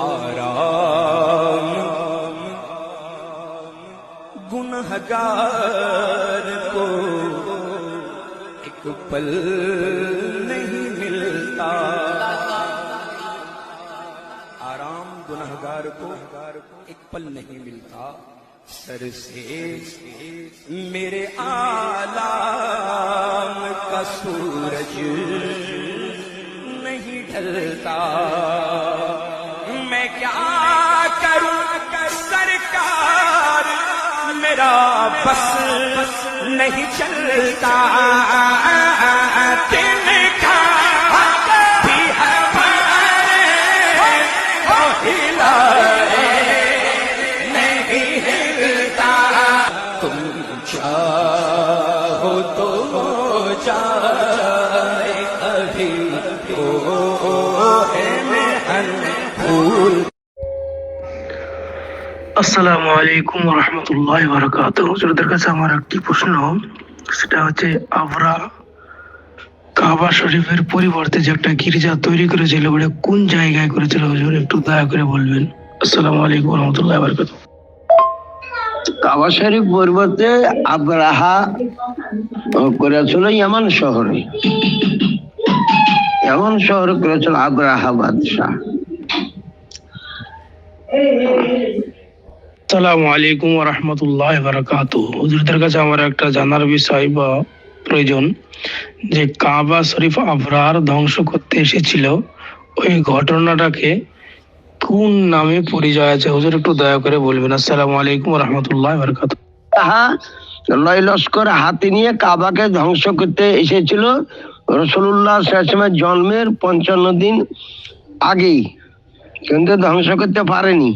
आराम गुनहगार को एक पल नहीं मिलता। आराम गुनहगार को एक पल नहीं मिलता। सर से मेरे आलाम का सूरज नहीं ढलता। मैं क्या करूं सरकार, मेरा बस नहीं चलता। तिनका भी हमारे को हिलाए नहीं हिलता। तुम चाहो तो जाए अभी तो আসসালামু আলাইকুম রহমতুল্লাহ বারাকাতুহু। হুজুরদের কাছে আমার একটি প্রশ্ন, সেটা হচ্ছে আমরা কাবা শরীফের পরিবর্তে যে একটা গির্জা তৈরি করেছিল ওটা কোন জায়গায় করেছিল হুজুর, একটু দয়া করে বলবেন। আসসালামু আলাইকুম রহমতুল্লাহ বারাকাতুহু। কাবা শরীফ পরিবর্তে আবরাহা করেছিল ইয়ামান শহরে। ইয়ামান শহরে করেছিল আবরাহা বাদশাহ। আসসালামু আলাইকুম রহমতুল্লাহ বারাকাতুহু। হুজুরদের কাছে আমার একটা জানার বিষয় বা প্রয়োজন, যে কাবা শরীফ আবরার ধ্বংস করতে এসেছিল ওই ঘটনাটাকে কোন নামে পরিচয় আছে হুজুর, একটু দয়া করে বলবেন। আসসালামু আলাইকুম রহমতুল্লাহ বারাকাতুহু। তাহা লয় লস্কর হাতে নিয়ে কাবাকে ধ্বংস করতে এসেছিল রাসূলুল্লাহ সাল্লাল্লাহু আলাইহি ওয়াসাল্লামের জন্মের 55 দিন আগেই, কিন্তু ধ্বংস করতে পারেনি।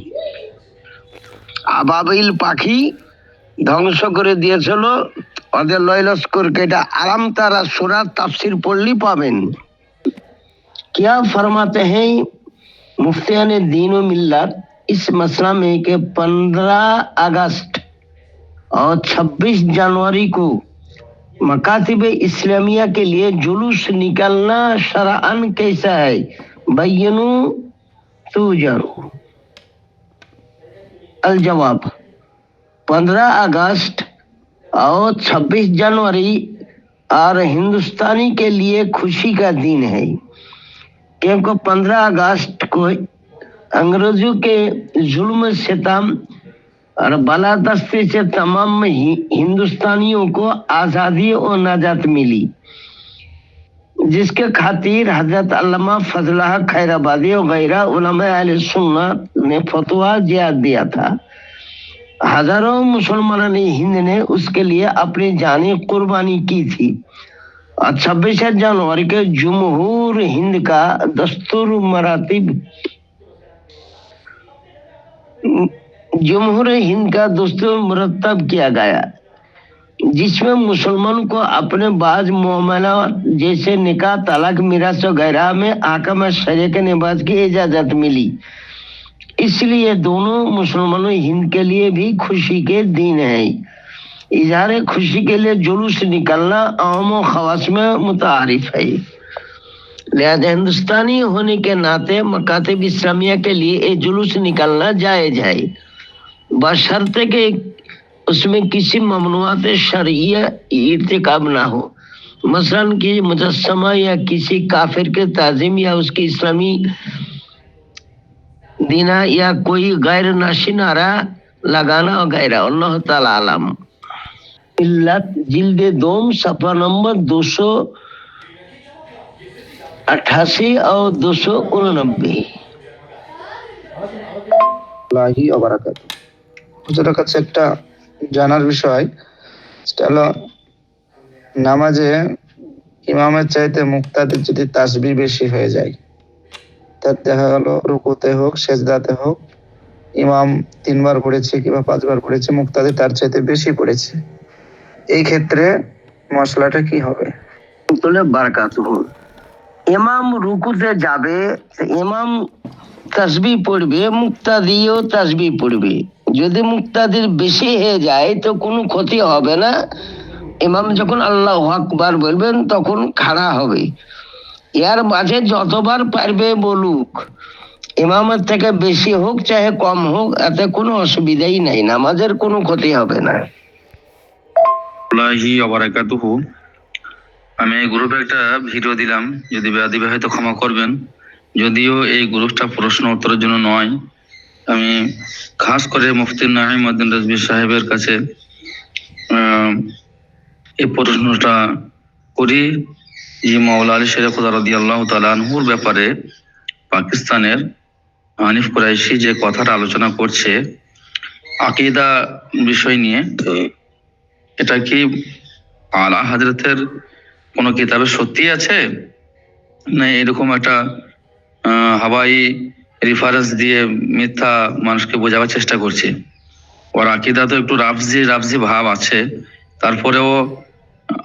আবাবিল পাখি ধ্বংস করে দিয়েছিল ওদের লয় লস্করকে। এটা আরাম তারা সূরা তাফসীর পড়লেই পাবেন। क्या फरमाते हैं मुफ्तियान दीन व मिल्लत इस मसला में कि 15 अगस्त और 26 जनवरी को मकातिब इस्लामिया के लिए जुलूस निकलना शरअन कैसा है, बय्यनु तुजरू। अल जवाब, 15 अगस्त और 26 जनवरी और हिंदुस्तानी के लिए खुशी का दिन है, क्योंकि 15 अगस्त को अंग्रेजों के जुल्म सितम और बलादस्ती से तमाम हिंदुस्तानियों को आज़ादी और नजात मिली, जिसके खातिर हजरत अल्लामा फजलह खैराबादी और गैरा उलमा अहले सुन्नत ने फतवा जियाद दिया था। हजारों मुसलमानों ने हिंद ने उसके लिए अपनी जानी कुर्बानी की थी। और 26 जनवरी के जमहूर हिंद का दस्तूर मरातिब जमहूर हिंद का दस्तूर मुरतब किया गया, जिसमें मुसलमान को अपने बाज मामला जैसे निकाह, तलाक, मिरास वगैरह में आकाम शरिया के नमाज की इजाजत मिली। इसलिए दोनों मुसलमानों हिंद के लिए भी खुशी के दिन है। इजहार खुशी के लिए जुलूस निकलना आम और खवास में मुतारिफ है। लिहाजा हिंदुस्तानी होने के नाते मकातिब इस्लामिया के लिए ये जुलूस निकलना जायज है, बशर्ते कि उसमें किसी ममनुआत शरइया इर्तिकाब ना हो, मसलन कि मुजस्समा या किसी काफिर के ताज़ीम या उसकी इस्लामी दीना या कोई गैर नाशी नारा लगाना वगैरह। अल्लाह ताला आलम। मिल्लत जिल्दे दोम सफा नंबर 288 और 289। হুজুরের কাছে একটা জানার বিষয়, সেটা হলো নামাজে ইমামের চাইতে মুক্তাদির যদি তাসবিহ বেশি হয়ে যায়, তার দেখা গেল রুকুতে হোক সেজদাতে হোক ইমাম 3 বার পড়েছে কিংবা 5 বার পড়েছে, মুক্তাদি তার চাইতে বেশি পড়েছে, এই ক্ষেত্রে মশলাটা কি হবে? বারাকাতুহু। ইমাম রুকুতে যাবে, ইমাম তাসবিহ পড়বে, মুক্তাদিও তাসবিহ পড়বে। যদি মুক্তাদির বেশি হয়ে যায় তো কোনো ক্ষতি হবে না। ইমাম যখন আল্লাহু আকবার বলবেন তখন খাড়া হবে। এর মাঝে যতবার পারবে বলুক, ইমামের থেকে বেশি হোক চাহে কম হোক, এতে কোনো অসুবিধাই নাই, নামাজের কোনো ক্ষতি হবে না। আল্লাহি ওয়া বারাকাতুহু। আমি এই গ্রুপে একটা ভিডিও দিলাম, যদি বেয়াদবি হয়তো ক্ষমা করবেন। যদিও এই গ্রুপটা প্রশ্ন উত্তরের জন্য নয়, আমি খাস করে মুফতি নাঈমউদ্দিন রাজভী সাহেবের কাছে এই প্রশ্নটা করি যে মাওলা আলী শের খুদা রাদিয়াল্লাহু তাআলা আনহুর ব্যাপারে পাকিস্তানের হানিফ কুরাইশি যে কথাটা আলোচনা করছে আকীদা বিষয় নিয়ে, এটা কি আলা হযরতের কোনো কিতাবে সত্যি আছে, না এরকম একটা হাওয়াই রেফারেন্স দিয়ে মিথ্যা মানুষকে বোঝাবার চেষ্টা করছে? ওর আকীদা তো একটু রাফজি ভাব আছে, তারপরেও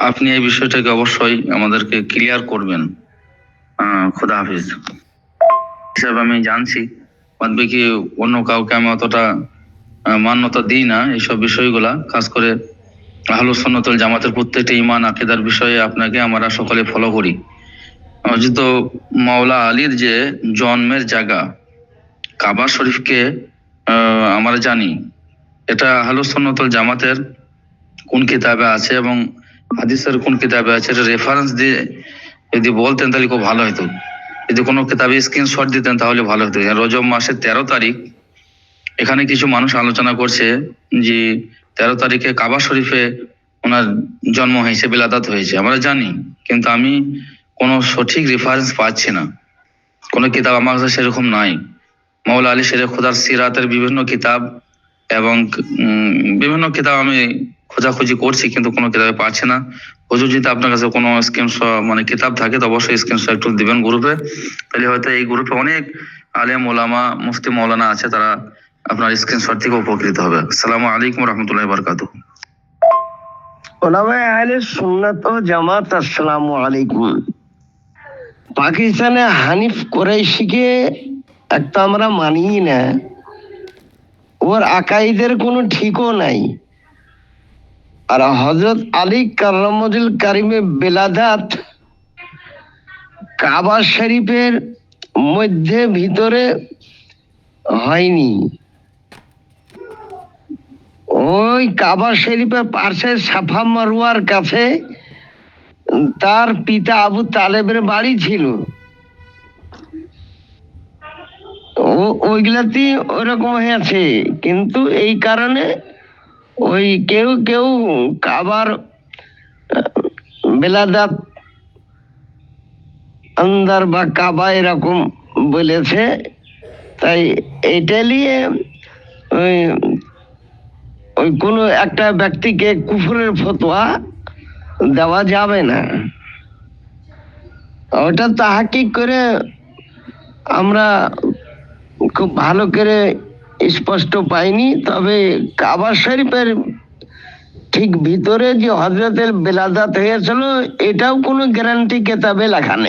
আপনি এই বিষয়টাকে অবশ্যই আমাদেরকে ক্লিয়ার করবেন। খোদা হাফিজ। হিসাবে আমি জানছি, বাদবে কি অন্য কাউকে আমি অতটা মান্যতা দিই না এইসব বিষয়গুলা। খাস করে আহলুস সুন্নাত ওয়াল জামাতের প্রত্যেকটা ঈমান আকীদার বিষয়ে আপনাকে আমরা সকলে ফলো করি। যেহেতু মাওলা আলীর যে জন্মের জায়গা কাবা শরীফকে আমরা জানি, এটা আহলুস সুন্নাত ওয়াল জামাতের কোন কিতাবে আছে এবং হাদিসের কোন কিতাবে আছে, এটা রেফারেন্স দিয়ে যদি বলতেন তাহলে খুব ভালো হতো। যদি কোনো কিতাবে স্ক্রিনশট দিতেন তাহলে ভালো হতো। রজব মাসের 13 তারিখ এখানে কিছু মানুষ আলোচনা করছে যে 13 তারিখে কাবা শরীফে ওনার জন্ম হয়েছে, বিলাদাত হয়েছে, আমরা জানি, কিন্তু আমি কোনো সঠিক রেফারেন্স পাচ্ছি না। কোনো কিতাব আমার কাছে সেরকম নাই। মাওলা আলী শের খুদার সিরাতের বিভিন্ন কিতাব এবং বিভিন্ন কিতাব আমি খোঁজাখুঁজি করছি, কিন্তু কোনো কিতাবে পাচ্ছি না। হুজুর যদি আপনার কাছে কোনো স্ক্রিনশট মানে কিতাব থাকে তো অবশ্যই স্ক্রিনশট একটু দিবেন গ্রুপে, তাহলে হয়তো এই গ্রুপে অনেক আলেম ওলামা মুফতি মৌলানা আছে, তারা আপনার স্ক্রিনশট থেকে উপকৃত হবে। আসসালামু আলাইকুম রহমতুল্লাহি ওয়া বারাকাতুহু। ওলামায়ে আহলে সুন্নাত ও জামাত, আসসালামু আলাইকুম। পাকিস্তানে হানিফ কুরাইশিকে একটা আমরা মানি না, ওর আকাইদের কোনো ঠিকও নাই। আর হযরত আলী কাররামুল কারিমে বেলাদাত কাবা শরীফের মধ্যে ভিতরে হয়নি, ওই কাবা শরীফের পাশে সাফা মারওয়ার কাছে তার পিতা আবু তালেবের বাড়ি ছিল। ওইগুলাতেই ওইরকম হয়েছে, কিন্তু এই কারণে ওই কেউ কেউ কাবার বেলাদাত আন্দার বা কাবা এরকম বলেছে। তাই এটা নিয়ে ওই ওই কোনো একটা ব্যক্তিকে কুফরের ফতোয়া দেওয়া যাবে না। ওটা তাহাকিক করে আমরা খুব ভালো করে স্পষ্ট পাইনি, তবে কাবা শরীফের ঠিক ভিতরে যে হযরতের বেলাদাত হয়েছিল এটাও কোনো গ্যারান্টি কেতাবে লেখা নেই।